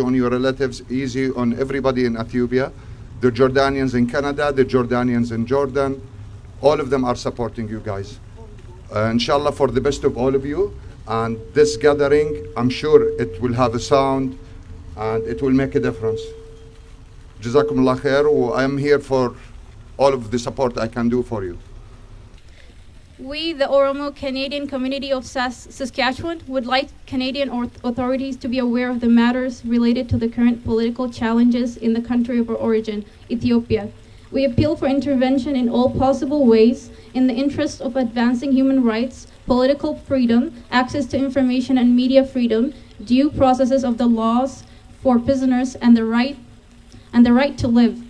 on your relatives, easy on everybody in Ethiopia, the Jordanians in Canada, the Jordanians in Jordan. All of them are supporting you guys. Inshallah, for the best of all of you. And this gathering, I'm sure it will have a sound and it will make a difference. Jazakumullah khair. I am here for all of the support I can do for you. We, the Oromo Canadian community of Saskatchewan, would like Canadian authorities to be aware of the matters related to the current political challenges in the country of our origin, Ethiopia. We appeal for intervention in all possible ways in the interest of advancing human rights, political freedom, access to information and media freedom, due processes of the laws for prisoners, and the right to live.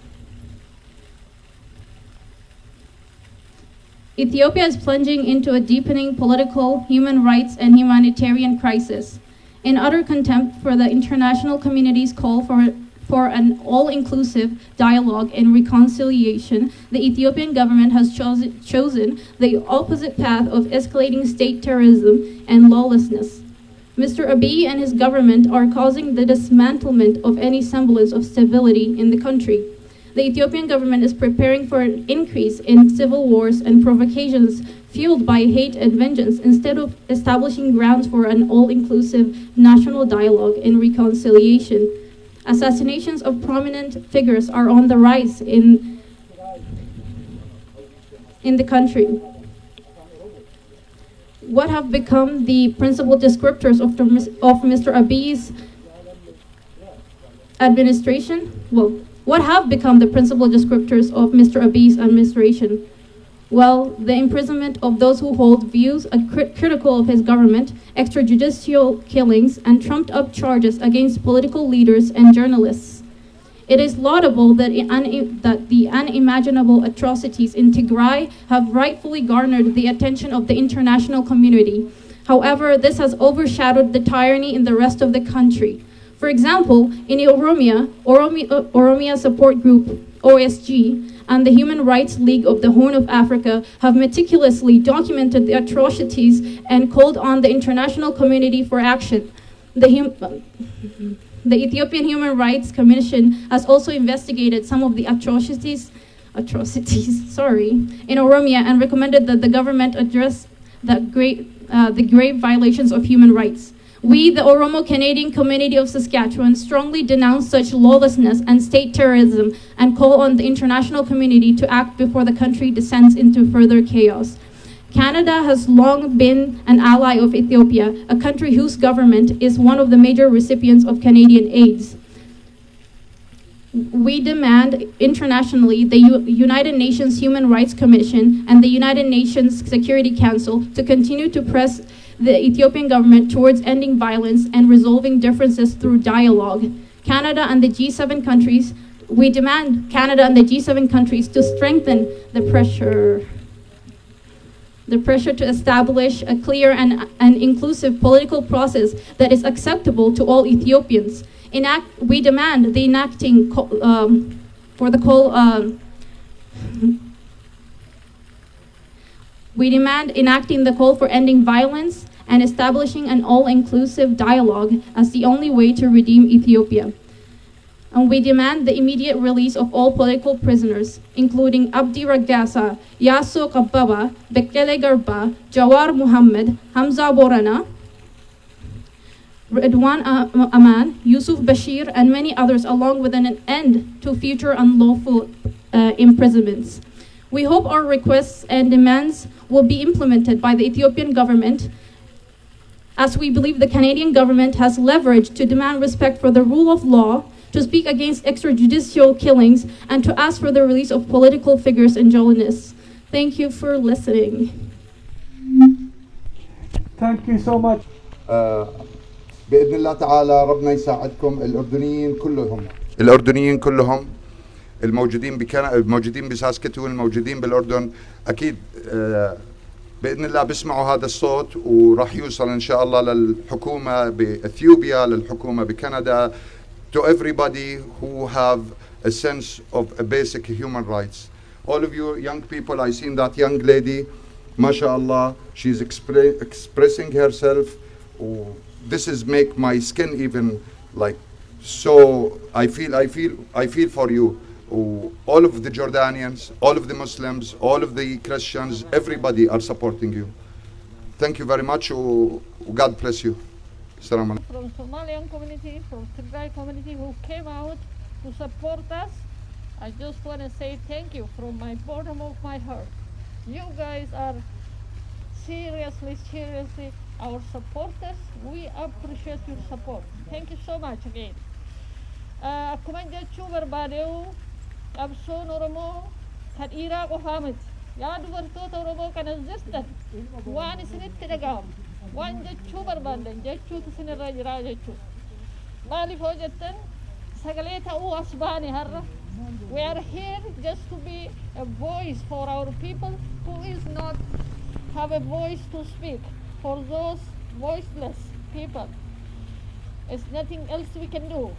Ethiopia is plunging into a deepening political, human rights, and humanitarian crisis. In utter contempt for the international community's call for an all-inclusive dialogue and reconciliation, the Ethiopian government has chosen the opposite path of escalating state terrorism and lawlessness. Mr. Abiy and his government are causing the dismantlement of any semblance of stability in the country. The Ethiopian government is preparing for an increase in civil wars and provocations fueled by hate and vengeance instead of establishing grounds for an all-inclusive national dialogue and reconciliation. Assassinations of prominent figures are on the rise in the country. What have become the principal descriptors of Mr. Abiy's administration? What have become the principal descriptors of Mr. Abiy's administration? Well, the imprisonment of those who hold views critical of his government, extrajudicial killings, and trumped-up charges against political leaders and journalists. It is laudable that the unimaginable atrocities in Tigray have rightfully garnered the attention of the international community. However, this has overshadowed the tyranny in the rest of the country. For example, in Oromia Support Group, OSG, and the Human Rights League of the Horn of Africa have meticulously documented the atrocities and called on the international community for action. The Ethiopian Human Rights Commission has also investigated some of the atrocities in Oromia and recommended that the government address the grave violations of human rights. We, the Oromo Canadian community of Saskatchewan, strongly denounce such lawlessness and state terrorism and call on the international community to act before the country descends into further chaos. Canada has long been an ally of Ethiopia, a country whose government is one of the major recipients of Canadian aids. We demand internationally the United Nations Human Rights Commission and the United Nations Security Council to continue to press the Ethiopian government towards ending violence and resolving differences through dialogue. Canada and the G7 countries, we demand Canada and the G7 countries to strengthen the pressure to establish a clear and inclusive political process that is acceptable to all Ethiopians. We demand the enacting We demand enacting the call for ending violence and establishing an all-inclusive dialogue as the only way to redeem Ethiopia. And we demand the immediate release of all political prisoners, including Abdi Ragasa, Yasso Kabbaba, Bekele Garba, Jawar Muhammad, Hamza Borana, Redwan Aman, Yusuf Bashir, and many others, along with an end to future unlawful imprisonments. We hope our requests and demands will be implemented by the Ethiopian government, as we believe the Canadian government has leverage to demand respect for the rule of law, to speak against extrajudicial killings, and to ask for the release of political figures and journalists. Thank you for listening. Thank you so much. بإذن الله تعالى ربنا يساعدكم الأردنيين كلهم الموجودين بساسكتون، الموجودين بالأردن. أكيد بإذن الله بيسمعوا هذا الصوت وراح يوصل إن شاء الله للحكومة بإثيوبيا، للحكومة بكندا, to everybody who have a sense of a basic human rights. All of you young people, I seen that young lady, mashallah, she's expressing herself. This is make my skin even like So I feel for you. All of the Jordanians, all of the Muslims, all of the Christians, everybody are supporting you. Thank you very much. God bless you. Assalamu alaikum. From Somalian community, from Tigray community who came out to support us. I just want to say thank you from my bottom of my heart. You guys are seriously our supporters. We appreciate your support. Thank you so much again. Akkuma jechuu barbaadeu qabsoon Oromoo kan dhiiraa qofaa miti. Yaa dubartoota Oromoo kana jirtan waan isinitti dhaga'amu waan jechuu barbaadan jechuutu isinirra jira jechuu. Maaliif hoo jettan sagalee ta'uu as baane har'a. We are here just to be a voice for our people who is not have a voice to speak. For those voiceless people, there's nothing else we can do.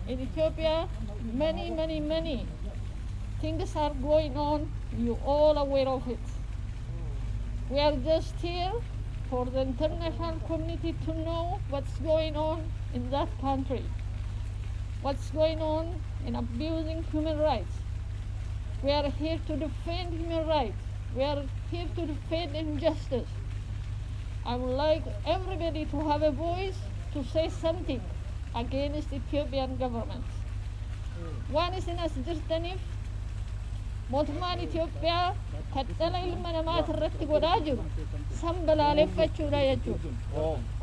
In Ethiopia, many things are going on. You all aware of it. We are just here for the international community to know what's going on in that country. What's going on in abusing human rights. We are here to defend human rights. We are here to defend injustice. I would like everybody to have a voice to say something against Ethiopian government. Waan isin as jirtaniif mootummaan Itoophiyaa kan dhala ilma namaati irratti godhaa jiru san balaaleffachuudha jechuudha.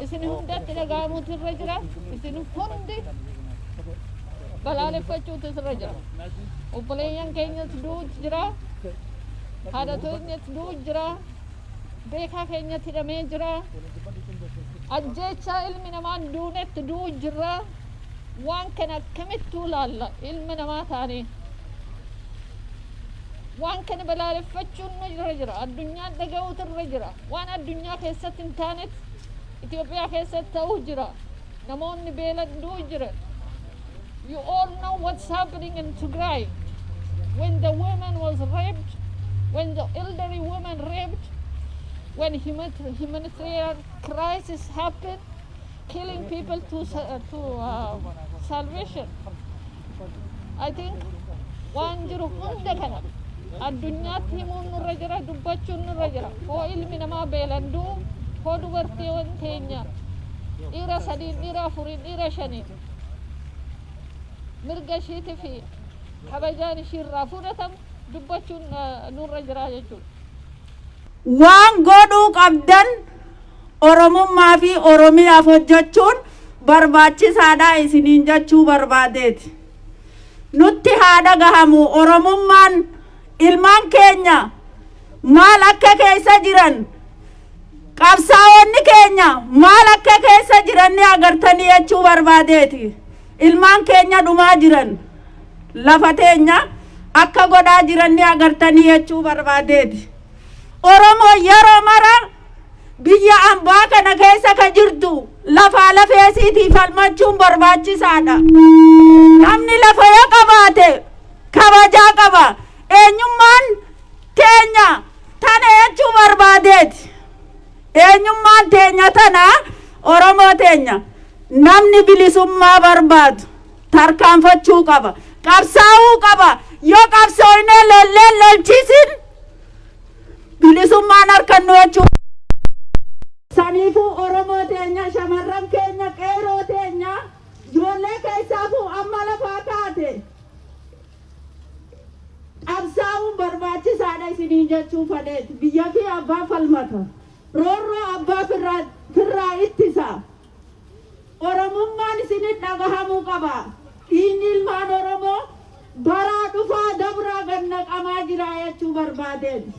Isin hundatti dhaga'amuutu irra jira. Isin hundi balaaleffachuutu irra jira. Obboleeyyan keenyatti du'uutu jira. Haadhatoonis du'uutu jira. Beekaa keenyatti hidhamee jira. Ajjeechaa ilmi namaa duunetti du'uutu jira. Waan kana akkamittuu ilaalla ilma namaa taanee. Waan kana balaaleffachuun nu irra jira. Addunyaan dhaga'uutu irra jira. Waan addunyaa keessatti hin taanetti Itoophiyaa keessatti ta'uu jira. Namoonni beelan du'uu jiran. You all know what's happening in Tigray. When the woman was raped, when the elderly woman raped, when humanitarian crisis happened, killing people to salvation. I think waan jiru hunda kana addunyaatti himuun nurra jira, dubbachuun nurra jira. Hoo ilmi namaa beelan du'u, hoo dubartiiwwan keenya dhiira sadiin, dhiira afuriin, dhiira shaniin mirga ishiitii fi kabajaan ishiirraa fudhatamu dubbachuun nurra jira jechuudha. Waan godhuu qabdan Oromummaa fi Oromiyaaf hojjechuun barbaachisaadha isiniin jechuu barbaadeeti. Nutti haa dhagahamu Oromummaan ilmaan keenya maal akka keessa jiran qabsaa'onni keenya maal akka keessa jiran ni agartanii jechuu barbaadeeti. Ilmaan keenya dhumaa jiran lafa teenya akka godhaa jiran ni agartanii jechuu barbaadeeti. Oromoo yeroo mara biyya ambaa kana keessa ka jirtu lafaa lafeesiitii falmachuun barbaachisaadha. Namni lafa yoo qabaate kabajaa qaba. Eenyummaan teenya tana jechuu barbaadeeti. Eenyummaan teenya tana Oromoo teenya. Namni bilisummaa barbaadu tarkaanfachuu qaba. Qabsaa'uu qaba. Yoo qabsooynee lolchiisin bilisummaan harkannu jechuu. Saniifuu Oromoo teenya, shamarran keenya, qeeroo teenya, ijoollee keessaafuu amma lafaa kaate qabsaa'uun barbaachisaadha isiniin jechuu fedheeti. Biyya fi abbaa falmata. Roorroo abbaa firraa ittisa. Oromummaan isinit dhagahamuu qaba. Dhiigni ilmaan Oromoo baraa dhufaa dabraa gannaqamaa jira jechuu barbaadeeti.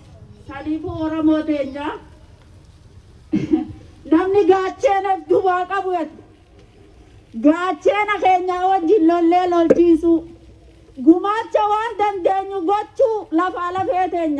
Saniifuu Oromoo teenya namni gaacheena dubaa qabu gaacheena keenya wajjin lollee lolchiisu gumaacha waan dandeenyu gochuu lafaa lafee teenya.